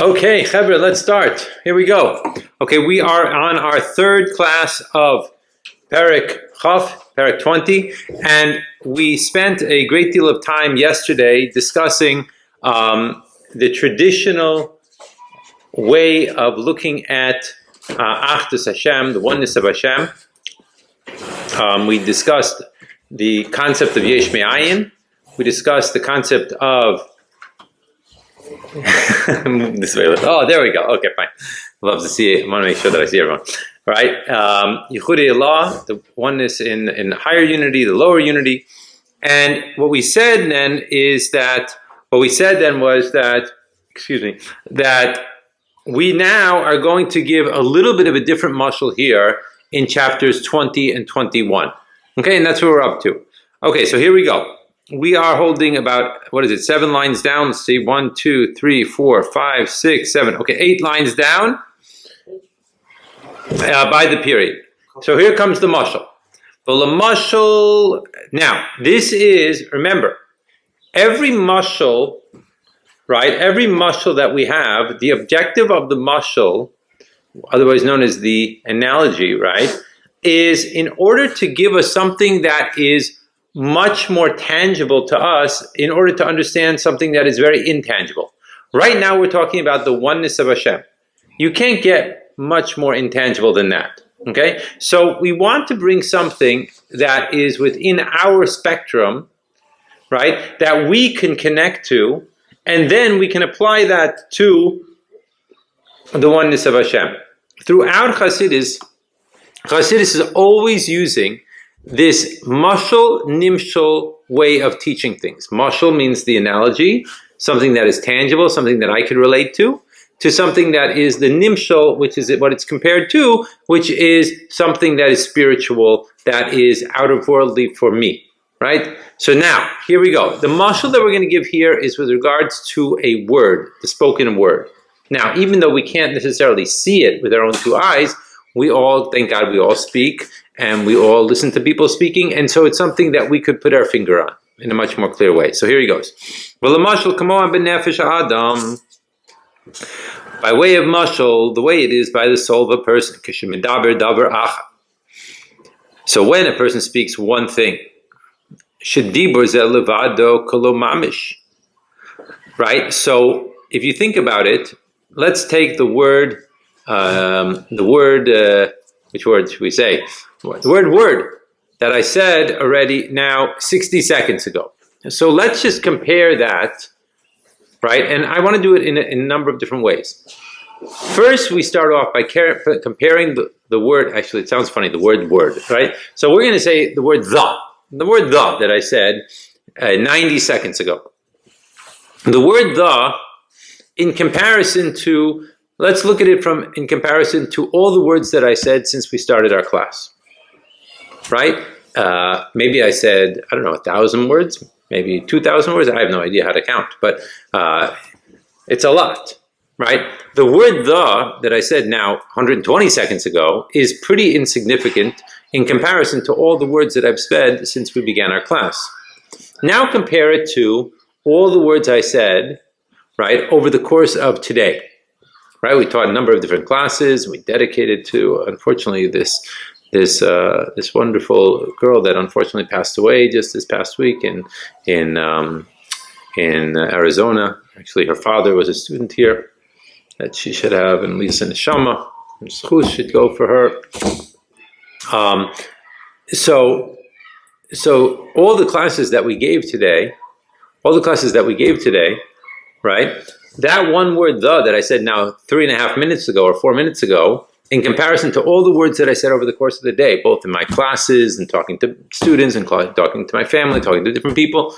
Okay, Chevra, let's start. Here we go. Okay, we are on our third class of Perek Chaf, Perek 20, and we spent a great deal of time yesterday discussing the traditional way of looking at Achdus Hashem, the oneness of Hashem. We discussed the concept of Yesh Me'ayin. We discussed the concept of this way. Oh, there we go. Okay, fine. Love to see it. I want to make sure that I see everyone. All right. Yichudei Allah, the oneness in higher unity, the lower unity. And what we said then was that we now are going to give a little bit of a different mashal here in chapters 20 and 21. Okay, and that's what we're up to. Okay, so here we go. We are holding about, 7 lines down? Let's see, 1, 2, 3, 4, 5, 6, 7. Okay, 8 lines down by the period. So here comes the mashal. Now, this is, remember, every mashal, right? Every mashal that we have, the objective of the mashal, otherwise known as the analogy, right, is in order to give us something that is much more tangible to us in order to understand something that is very intangible. Right now we're talking about the oneness of Hashem. You can't get much more intangible than that. Okay? So we want to bring something that is within our spectrum, right, that we can connect to, and then we can apply that to the oneness of Hashem. Throughout Chassidus is always using this mashal nimshal way of teaching things. Mashal means the analogy, something that is tangible, something that I could relate to something that is the nimshal, which is what it's compared to, which is something that is spiritual, that is out of worldly for me, right? So now, here we go. The mashal that we're going to give here is with regards to a word, the spoken word. Now, even though we can't necessarily see it with our own two eyes, we all, thank God, we all speak, and we all listen to people speaking, and so it's something that we could put our finger on in a much more clear way. So here he goes. By way of mashal, the way it is by the soul of a person. So when a person speaks one thing, right? So if you think about it, let's take the word, which word should we say? The word that I said already now 60 seconds ago. So let's just compare that, right? And I want to do it in a number of different ways. First, we start off by comparing the word, actually it sounds funny, the word, right? So we're going to say the word the word that I said 90 seconds ago. The word in comparison to, let's look at it in comparison to all the words that I said since we started our class, right? Maybe I said, 1,000 words, maybe 2,000 words. I have no idea how to count, but it's a lot, right? The word that I said now 120 seconds ago is pretty insignificant in comparison to all the words that I've said since we began our class. Now compare it to all the words I said, right, over the course of today. Right, we taught a number of different classes. We dedicated to, unfortunately, this wonderful girl that unfortunately passed away just this past week in Arizona. Actually, her father was a student here that she should have, and Lisa Neshama, Schus should go for her. So all the classes that we gave today, right? That one word, that I said now 3.5 minutes ago or 4 minutes ago, in comparison to all the words that I said over the course of the day, both in my classes and talking to students and talking to my family, talking to different people,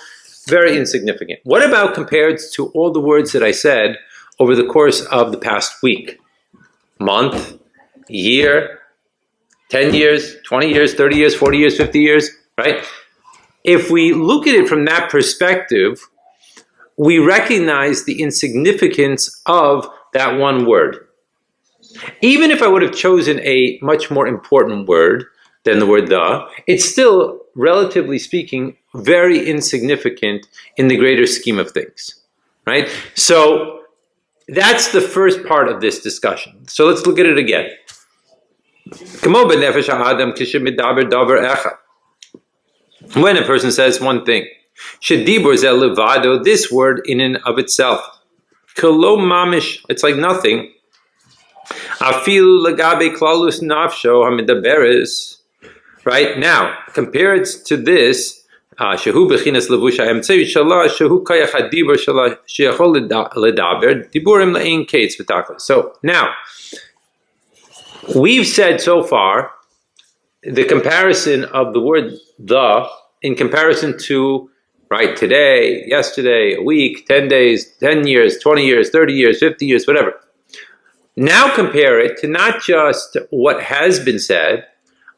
very insignificant. What about compared to all the words that I said over the course of the past week, month, year, 10 years, 20 years, 30 years, 40 years, 50 years, right? If we look at it from that perspective, we recognize the insignificance of that one word. Even if I would have chosen a much more important word than the word it's still, relatively speaking, very insignificant in the greater scheme of things, right? So that's the first part of this discussion. So let's look at it again. When a person says one thing, this word in and of itself, it's like nothing. Right now, compared to this, so now, we've said so far the comparison of the word the in comparison to right today, yesterday, a week, 10 days, 10 years, 20 years, 30 years, 50 years, whatever. Now compare it to not just what has been said,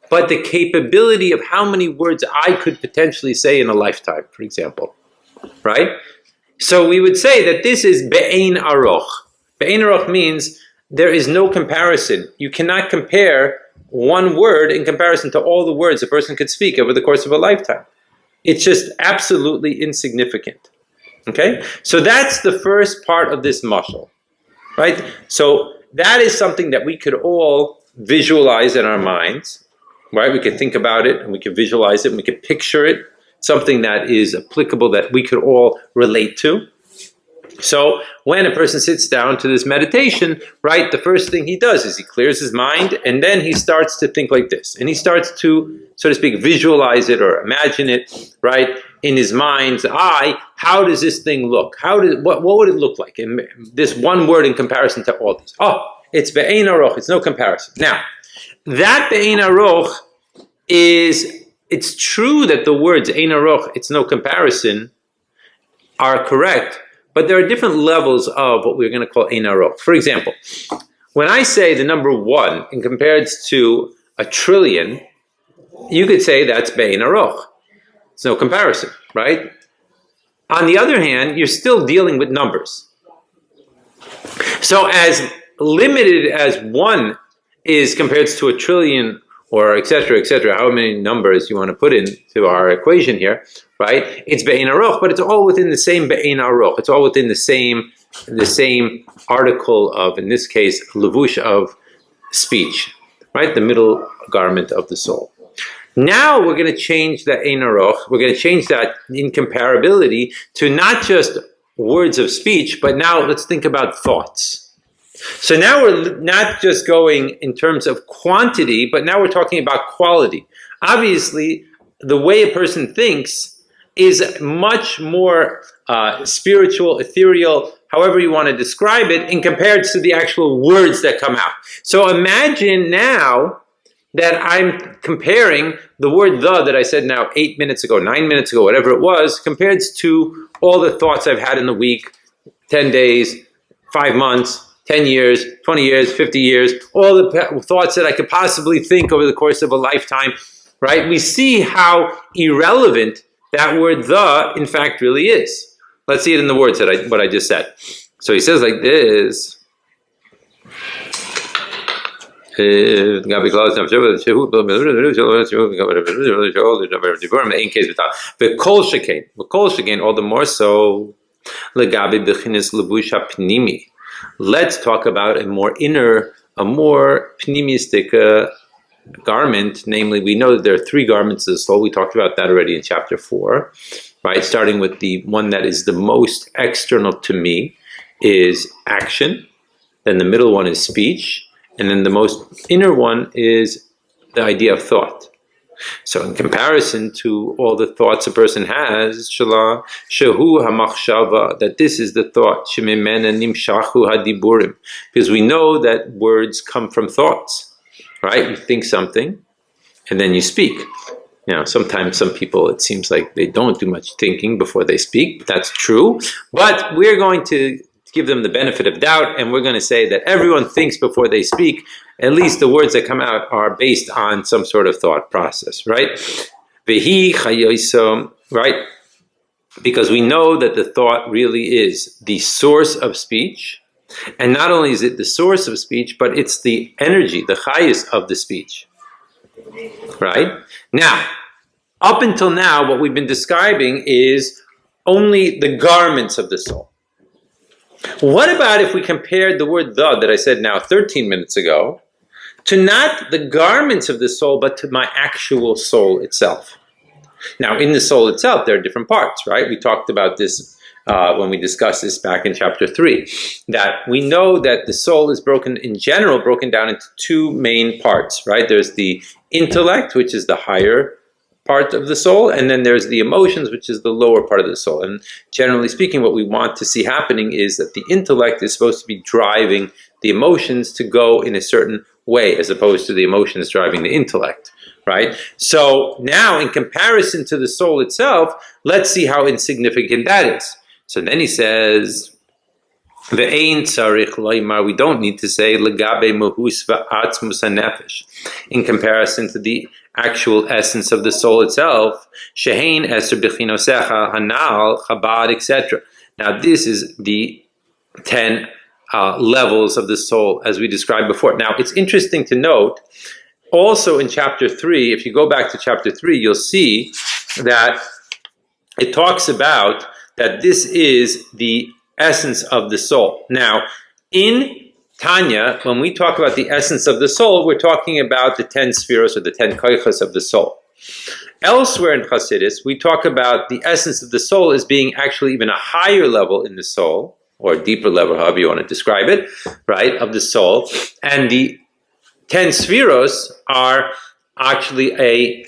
but the capability of how many words I could potentially say in a lifetime, for example, right? So we would say that this is be'ein aroch. Be'ein aroch means there is no comparison. You cannot compare one word in comparison to all the words a person could speak over the course of a lifetime. It's just absolutely insignificant. Okay? So that's the first part of this mashal, right? So that is something that we could all visualize in our minds, right? We could think about it and we could visualize it and we could picture it, something that is applicable that we could all relate to. So when a person sits down to this meditation, right, the first thing he does is he clears his mind and then he starts to think like this. And he starts to, so to speak, visualize it or imagine it, right, in his mind's eye. How does this thing look? What would it look like in this one word in comparison to all these? Oh, it's be'ein aroch. It's no comparison. Now, that be'ein aroch it's true that the words ein aroch, it's no comparison, are correct. But there are different levels of what we're going to call ein aroch. For example, when I say the number 1 in compared to a trillion, you could say that's be'ein aroch. It's no comparison, right? On the other hand, you're still dealing with numbers. So as limited as 1 is compared to a trillion, or et cetera, how many numbers you want to put into our equation here, right? It's be'ein aroch, but it's all within the same be'ein aroch. It's all within the same article of, in this case, levush of speech, right? The middle garment of the soul. Now we're going to change that ein aroch. We're going to change that incomparability to not just words of speech, but now let's think about thoughts. So now we're not just going in terms of quantity, but now we're talking about quality. Obviously, the way a person thinks is much more spiritual, ethereal, however you want to describe it, in comparison to the actual words that come out. So imagine now that I'm comparing the word the that I said now 8 minutes ago, 9 minutes ago, whatever it was, compared to all the thoughts I've had in the week, 10 days, 5 months, 10 years, 20 years, 50 years, all the thoughts that I could possibly think over the course of a lifetime, right? We see how irrelevant that word the, in fact, really is. Let's see it in the words that what I just said. So he says like this. All the more so. Let's talk about a more pneumistic garment. Namely, we know that there are 3 garments of the soul. We talked about that already in chapter 4, right? Starting with the one that is the most external to me is action. Then the middle one is speech. And then the most inner one is the idea of thought. So in comparison to all the thoughts a person has, shehu hamachshava, that this is the thought, shemimena nimshachu hadiburim, because we know that words come from thoughts, right? You think something, and then you speak. You know, sometimes some people, it seems like they don't do much thinking before they speak. That's true, but we're going to give them the benefit of doubt, and we're going to say that everyone thinks before they speak. At least the words that come out are based on some sort of thought process, right? Vehi chayoso, right? Because we know that the thought really is the source of speech, and not only is it the source of speech, but it's the energy, the chayus of the speech, right? Now, up until now, what we've been describing is only the garments of the soul. What about if we compared the word the that I said now 13 minutes ago to not the garments of the soul, but to my actual soul itself? Now, in the soul itself, there are different parts, right? We talked about this when we discussed this back in chapter 3, that we know that the soul is broken down into two main parts, right? There's the intellect, which is the higher part of the soul, and then there's the emotions, which is the lower part of the soul. And generally speaking, what we want to see happening is that the intellect is supposed to be driving the emotions to go in a certain way, as opposed to the emotions driving the intellect, right? So now, in comparison to the soul itself, let's see how insignificant that is. So then he says, "Ve'ein tzarich loymar." We don't need to say legabe mahus va'atzmus hanefesh, in comparison to the actual essence of the soul itself. Shehein eser b'chinosecha hanal chabad, etc. Now this is the 10 levels of the soul as we described before. Now it's interesting to note also in chapter 3, if you go back to chapter 3, you'll see that it talks about that this is the essence of the soul. Now, in Tanya, when we talk about the essence of the soul, we're talking about the 10 spheros or the 10 koichos of the soul. Elsewhere in Chassidus, we talk about the essence of the soul as being actually even a higher level in the soul, or a deeper level, however you want to describe it, right, of the soul. And the 10 spheros are actually a,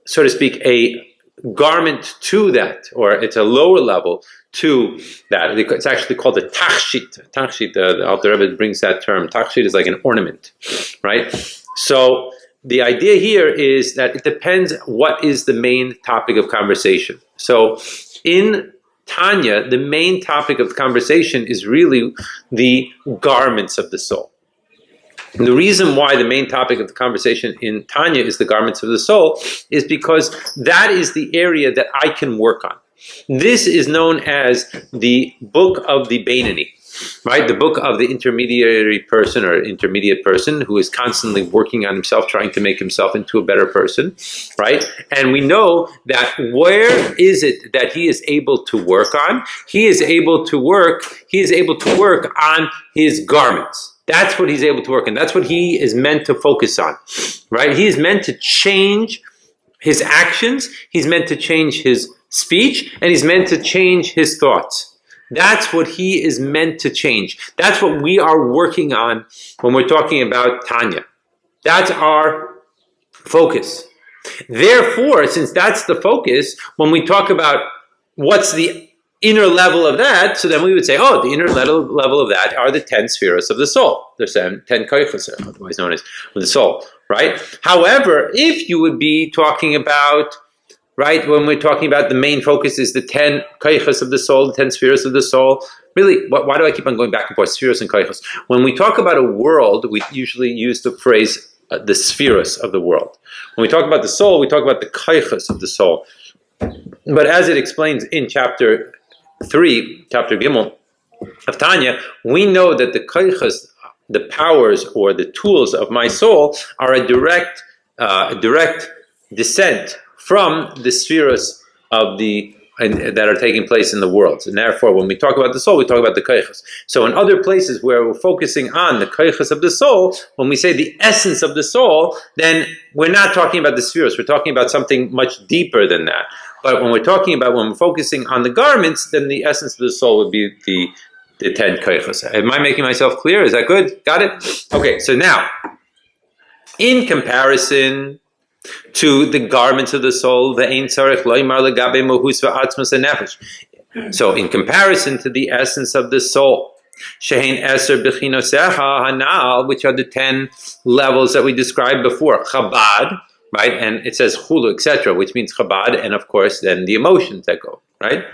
so to speak, a garment to that, or it's a lower level to that. It's actually called a tachshit. Tachshit, the Alter Rebbe brings that term. Tachshit is like an ornament, right? So the idea here is that it depends what is the main topic of conversation. So in Tanya, the main topic of the conversation is really the garments of the soul. And the reason why the main topic of the conversation in Tanya is the garments of the soul is because that is the area that I can work on. This is known as the book of the Beinani, right? The book of the intermediary person or intermediate person who is constantly working on himself, trying to make himself into a better person, right? And we know that where is it that he is able to work on? He is able to work on his garments. That's what he's able to work on. That's what he is meant to focus on, right? He is meant to change his actions. He's meant to change his speech, and he's meant to change his thoughts. That's what he is meant to change. That's what we are working on when we're talking about Tanya. That's our focus. Therefore, since that's the focus, when we talk about what's the inner level of that, so then we would say, oh, the inner level of that are the 10 spheres of the soul. There's 10 koichos, otherwise known as the soul, right? However, if you would be talking about, right, when we're talking about the main focus is the 10 koichos of the soul, the 10 spheres of the soul, really, why do I keep on going back and forth, spheres and koichos? When we talk about a world, we usually use the phrase the spheres of the world. When we talk about the soul, we talk about the koichos of the soul. But as it explains in chapter 3, chapter Gimel of Tanya, we know that the koichos, the powers or the tools of my soul, are a direct descent from the spheres of the that are taking place in the world. And therefore, when we talk about the soul, we talk about the koichos. So in other places where we're focusing on the koichos of the soul, when we say the essence of the soul, then we're not talking about the spheres. We're talking about something much deeper than that. But when we're focusing on the garments, then the essence of the soul would be the 10 koichos. Am I making myself clear? Is that good? Got it? Okay, so now, in comparison to the garments of the soul, ve'ein tzarich loymar legabe mohus va'atzmus hanefesh. So in comparison to the essence of the soul, shehein eser b'chinosecha hanal, which are the 10 levels that we described before, chabad, right? And it says chulu, etc., which means chabad, and of course then the emotions that go, right?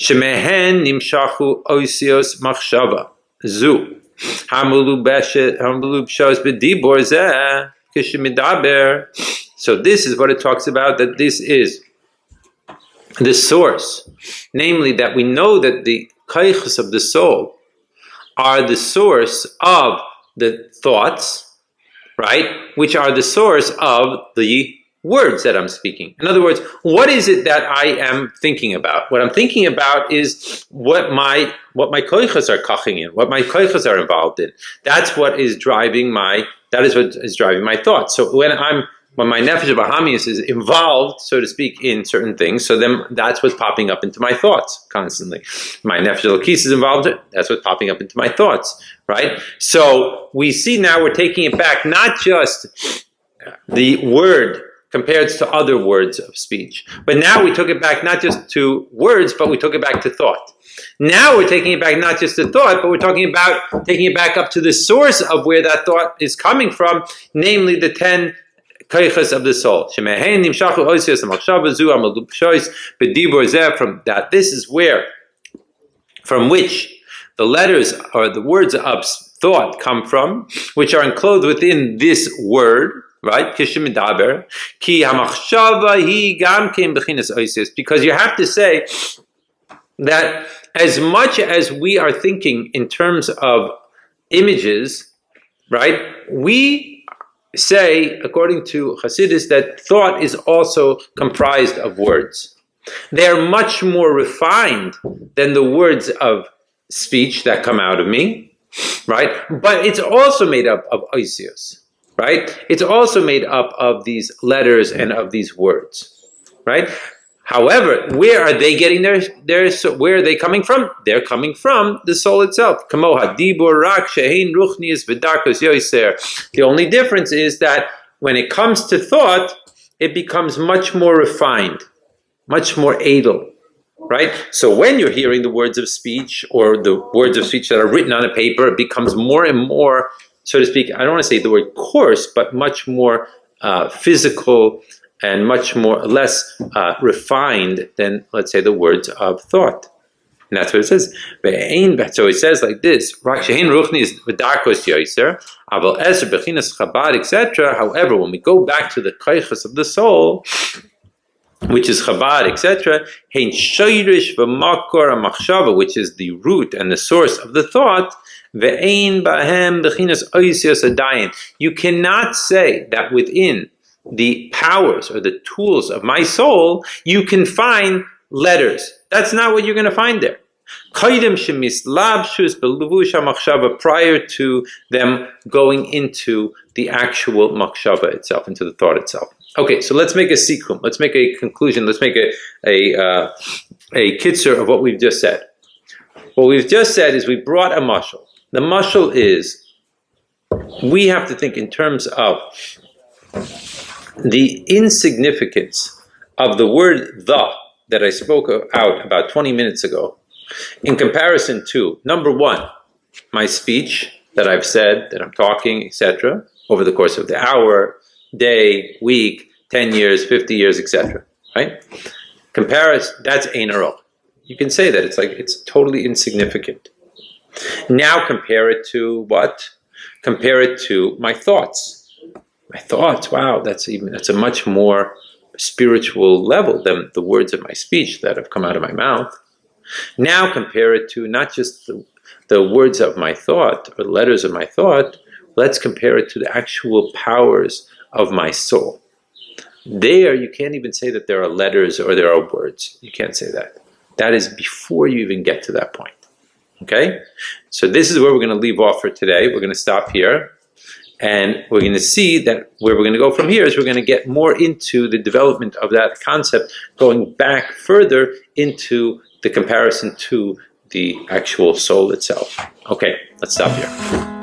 Shemehen nimshachu osios machshava zu hamulubshos b'dibor zeh kishmidaber. So this is what it talks about, that this is the source, namely that we know that the koichos of the soul are the source of the thoughts, right, which are the source of the words that I'm speaking. In other words, what is it that I am thinking about? What I'm thinking about is what my koichas are kaching in, what my koichas are involved in. That is what is driving my thoughts. So when my nefesh bahamius is involved, so to speak, in certain things, so then that's what's popping up into my thoughts constantly. My nefesh elokis is involved, that's what's popping up into my thoughts, right? So we see now we're taking it back, not just the word compared to other words of speech, but now we took it back not just to words, but we took it back to thought. Now we're taking it back not just to thought, but we're talking about taking it back up to the source of where that thought is coming from, namely the 10 koichas of the soul. From that, this is where, from which the letters or the words of thought come from, which are enclosed within this word, right? Because you have to say that as much as we are thinking in terms of images, right, we say, according to Hasidus, that thought is also comprised of words. They are much more refined than the words of speech that come out of me, right? But it's also made up of oisios, right? It's also made up of these letters and of these words, right? However, where are they getting where are they coming from? They're coming from the soul itself. The only difference is that when it comes to thought, it becomes much more refined, much more edel, right? So when you're hearing the words of speech or the words of speech that are written on a paper, it becomes more and more, so to speak, I don't want to say the word coarse, but much more physical and much less refined than, let's say, the words of thought. And that's what it says. So it says like this, etc. However, when we go back to the koichas of the soul, which is Chabad, etc., which is the root and the source of the thought, you cannot say that within the powers or the tools of my soul, you can find letters. That's not what you're going to find there. Prior to them going into the actual machshava itself, into the thought itself. Okay, so let's make a sikum. Let's make a conclusion. Let's make a kitzur of what we've just said. What we've just said is we brought a mashal. The mashal is we have to think in terms of the insignificance of the word "the" that I spoke out about 20 minutes ago in comparison to, number one, my speech that I've said, that I'm talking, etc., over the course of the hour, day, week, 10 years, 50 years, etc., right? Comparison, that's ein arol. You can say that it's totally insignificant. Now compare it to what? Compare it to my thoughts. My thoughts, wow, that's a much more spiritual level than the words of my speech that have come out of my mouth. Now compare it to not just the words of my thought or the letters of my thought, let's compare it to the actual powers of my soul. There, you can't even say that there are letters or there are words. You can't say that. That is before you even get to that point. Okay? So this is where we're going to leave off for today. We're going to stop here. And we're going to see that where we're going to go from here is we're going to get more into the development of that concept, going back further into the comparison to the actual soul itself. Okay, let's stop here.